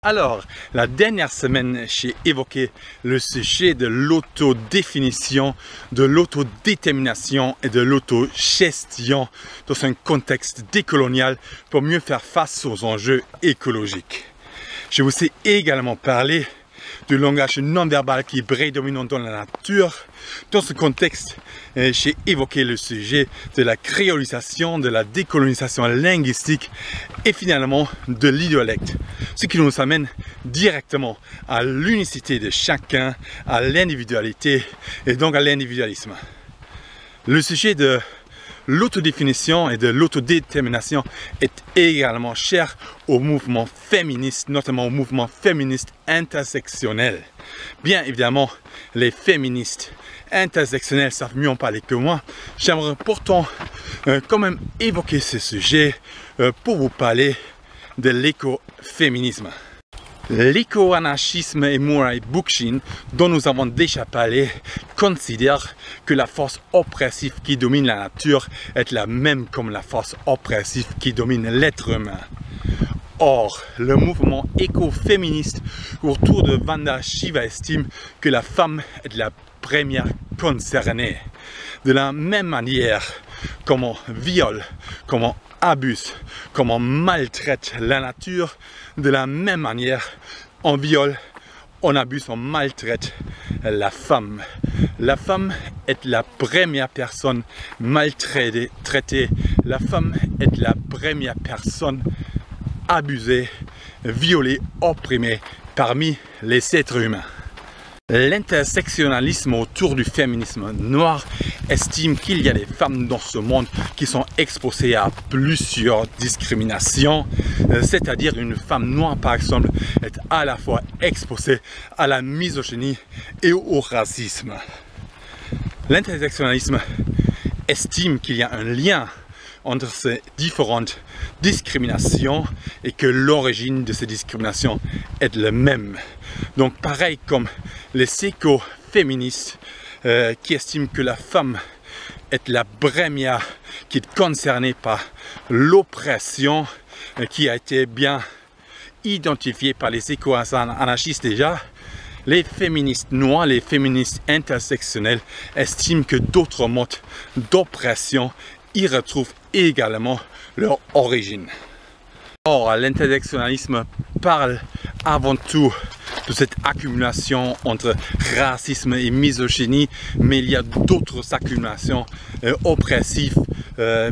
Alors, la dernière semaine, j'ai évoqué le sujet de l'autodéfinition, de l'autodétermination et de l'autogestion dans un contexte décolonial pour mieux faire face aux enjeux écologiques. Je vous ai également parlé du langage non-verbal qui est prédominant dans la nature. Dans ce contexte, j'ai évoqué le sujet de la créolisation, de la décolonisation linguistique et finalement de l'idiolecte. Ce qui nous amène directement à l'unicité de chacun, à l'individualité et donc à l'individualisme. Le sujet de l'autodéfinition et de l'autodétermination est également cher au mouvement féministe, notamment au mouvement féministe intersectionnel. Bien évidemment, les féministes intersectionnels savent mieux en parler que moi. J'aimerais pourtant quand même évoquer ce sujet pour vous parler de l'écoféminisme. L'éco-anarchisme et Murray Bookchin, dont nous avons déjà parlé, considèrent que la force oppressive qui domine la nature est la même comme la force oppressive qui domine l'être humain. Or, le mouvement écoféministe autour de Vanda Shiva estime que la femme est la première concernée. De la même manière, comme on viole, comme on abuse, comme on maltraite la nature, de la même manière, on viole, on abuse, on maltraite la femme. La femme est la première personne maltraitée. La femme est la première personne abusée, violée, opprimée parmi les êtres humains. L'intersectionnalisme autour du féminisme noir estime qu'il y a des femmes dans ce monde qui sont exposées à plusieurs discriminations, c'est-à-dire une femme noire par exemple est à la fois exposée à la misogynie et au racisme. L'intersectionnalisme estime qu'il y a un lien entre ces différentes discriminations et que l'origine de ces discriminations est la même. Donc pareil comme les écoféministes qui estiment que la femme est la première qui est concernée par l'oppression qui a été bien identifiée par les éco-anarchistes déjà, les féministes noirs, les féministes intersectionnels estiment que d'autres modes d'oppression y retrouvent également leur origine. Or, l'intersectionnalisme parle avant tout de cette accumulation entre racisme et misogynie, mais il y a d'autres accumulations oppressives,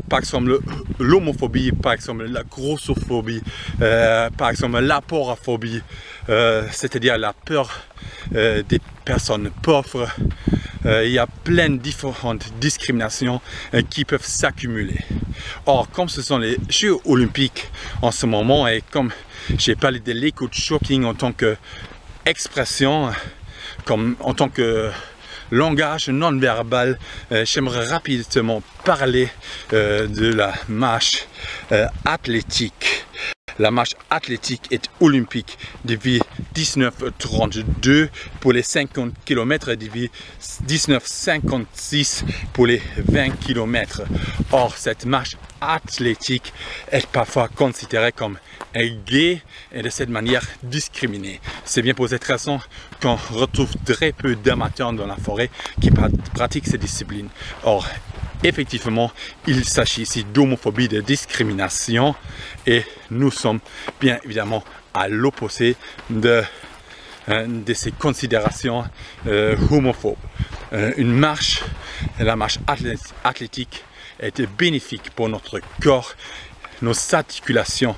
par exemple l'homophobie, par exemple la grossophobie, par exemple l'aporophobie, c'est-à-dire la peur des personnes pauvres. Il y a plein de différentes discriminations qui peuvent s'accumuler. Or, comme ce sont les Jeux olympiques en ce moment et comme j'ai parlé de l'éco-shocking en tant qu'expression, comme en tant que langage non-verbal, j'aimerais rapidement parler de la marche athlétique. La marche athlétique est olympique depuis 1932 pour les 50 km et depuis 1956 pour les 20 km. Or, cette marche athlétique est parfois considérée comme gay et de cette manière discriminée. C'est bien pour cette raison qu'on retrouve très peu d'amateurs dans la forêt qui pratiquent ces disciplines. Or, effectivement, il s'agit ici d'homophobie, de discrimination et nous sommes bien évidemment à l'opposé de ces considérations homophobes. La marche athlétique est bénéfique pour notre corps. Nos articulations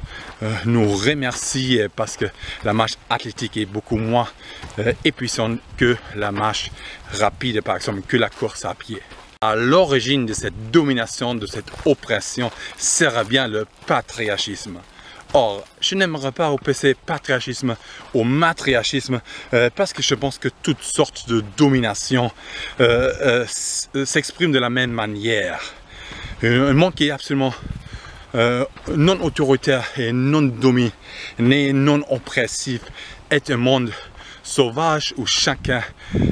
nous remercient parce que la marche athlétique est beaucoup moins épuisante que la marche rapide, par exemple, que la course à pied. À l'origine de cette domination, de cette oppression, sera bien le patriarchisme. Or, je n'aimerais pas opposer patriarchisme au matriarchisme parce que je pense que toutes sortes de dominations s'expriment de la même manière. Un monde qui est absolument non autoritaire et non dominé, non oppressif, est un monde sauvage où chacun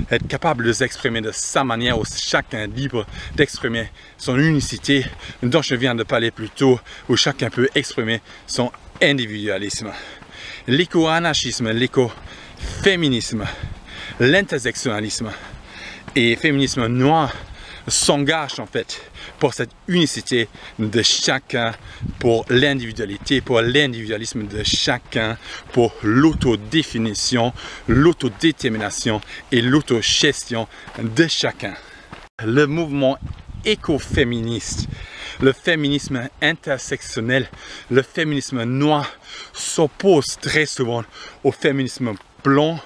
est capable de s'exprimer de sa manière, où chacun est libre d'exprimer son unicité dont je viens de parler plus tôt, où chacun peut exprimer son individualisme. l'éco-anarchisme, l'éco-féminisme, l'intersectionnalisme et féminisme noir s'engagent en fait pour cette unicité de chacun, pour l'individualité, pour l'individualisme de chacun, pour l'autodéfinition, l'autodétermination et l'autogestion de chacun. Le mouvement écoféministe, le féminisme intersectionnel, le féminisme noir s'oppose très souvent au féminisme blanc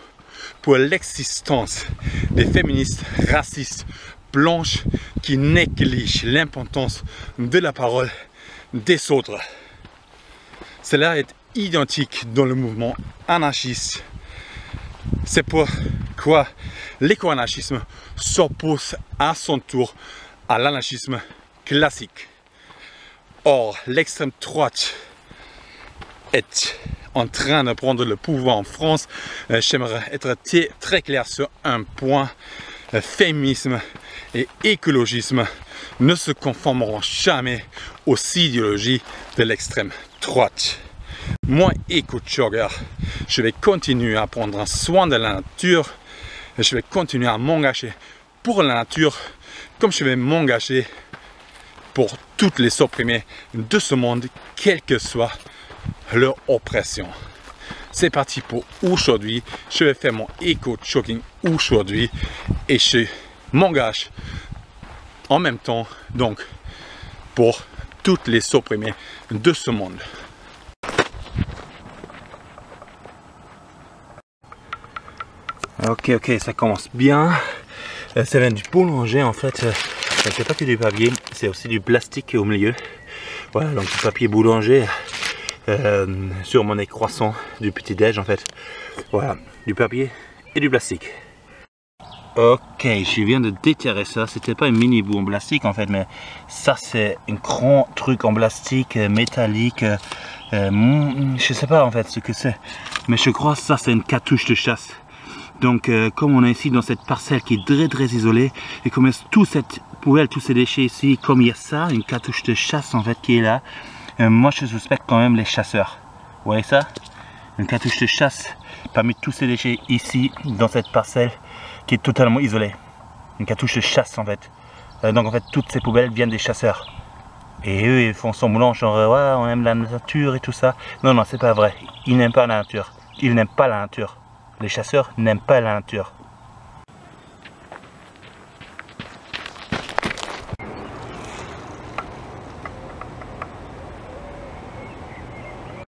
pour l'existence des féministes racistes blanches qui négligent l'importance de la parole des autres. Cela est identique dans le mouvement anarchiste. C'est pourquoi l'éco-anarchisme s'oppose à son tour à l'anarchisme classique. Or, l'extrême droite est en train de prendre le pouvoir en France. J'aimerais être très clair sur un point. Le féminisme et écologisme ne se conformeront jamais aux idéologies de l'extrême droite. Moi, éco-jogger, je vais continuer à prendre soin de la nature. Je vais continuer à m'engager pour la nature comme je vais m'engager pour toutes les opprimés de ce monde, quelle que soit leur oppression. C'est parti pour aujourd'hui. Je vais faire mon éco-jogging aujourd'hui et je m'engage en même temps donc pour toutes les opprimés de ce monde. Ok, ça commence bien. Ça vient du boulanger en fait. C'est pas que du papier, c'est aussi du plastique au milieu. Voilà, donc du papier boulanger sur mon croissant du petit-déj en fait. Voilà, du papier et du plastique. Ok, je viens de déterrer ça. C'était pas une mini boue en plastique en fait, mais ça c'est un grand truc en plastique métallique. Je sais pas en fait ce que c'est, mais je crois que ça c'est une cartouche de chasse. Donc comme on est ici dans cette parcelle qui est très isolée, et comme il y a toute cette poubelle, tous ces déchets ici, comme il y a ça, une cartouche de chasse en fait qui est là, moi je suspecte quand même les chasseurs. Vous voyez ça? Une cartouche de chasse parmi tous ces déchets ici dans cette parcelle qui est totalement isolée. Une cartouche de chasse en fait. Donc en fait toutes ces poubelles viennent des chasseurs. Et eux ils font semblant genre ouais on aime la nature et tout ça. Non c'est pas vrai. Ils n'aiment pas la nature. Ils n'aiment pas la nature. Les chasseurs n'aiment pas la nature.